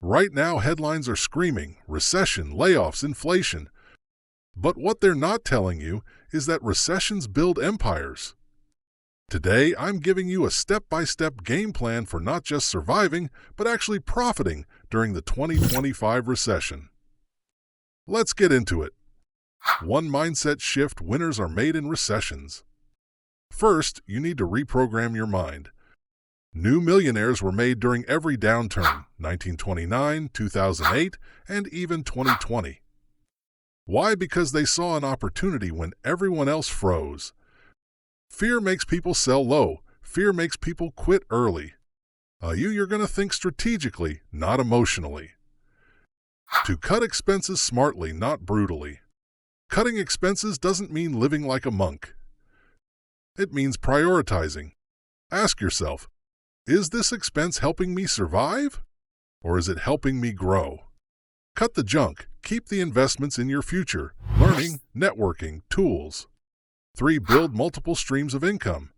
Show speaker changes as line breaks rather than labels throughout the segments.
Right now, headlines are screaming recession, layoffs, inflation. But what they're not telling you is that recessions build empires. Today, I'm giving you a step-by-step game plan for not just surviving, but actually profiting during the 2025 recession. Let's get into it. One mindset shift winners are made in recessions. First, you need to reprogram your mind. New millionaires were made during every downturn, 1929, 2008, and even 2020. Why? Because they saw an opportunity when everyone else froze. Fear makes people sell low. Fear makes people quit early. You're going to think strategically, not emotionally. To cut expenses smartly, not brutally. Cutting expenses doesn't mean living like a monk. It means prioritizing. Ask yourself, is this expense helping me survive? Or is it helping me grow? Cut the junk. Keep the investments in your future. Learning, networking, tools. 3. Build multiple streams of income.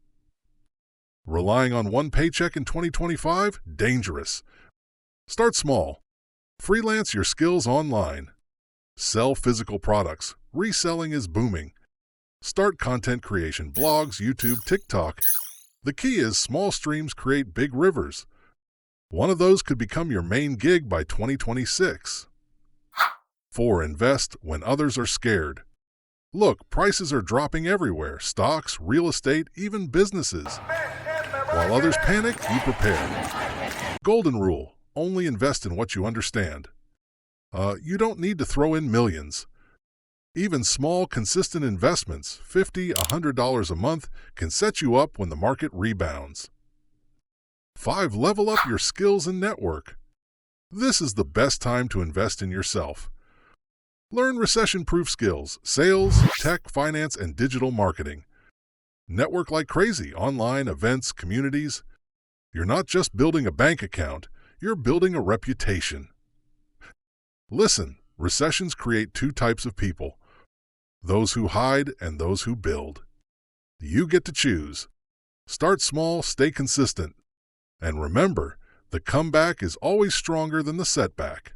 Relying on one paycheck in 2025? Dangerous. Start small. Freelance your skills online. Sell physical products. Reselling is booming. Start content creation, blogs, YouTube, TikTok. The key is small streams create big rivers. One of those could become your main gig by 2026. 4. Invest when others are scared. Look, prices are dropping everywhere. Stocks, real estate, even businesses. While others panic, you prepare. Golden rule. Only invest in what you understand. You don't need to throw in millions. Even small, consistent investments, $50, $100 a month, can set you up when the market rebounds. 5. Level up your skills and network. This is the best time to invest in yourself. Learn recession-proof skills, sales, tech, finance, and digital marketing. Network like crazy, online, events, communities. You're not just building a bank account, you're building a reputation. Listen, recessions create two types of people. Those who hide and those who build. You get to choose. Start small, stay consistent. And remember, the comeback is always stronger than the setback.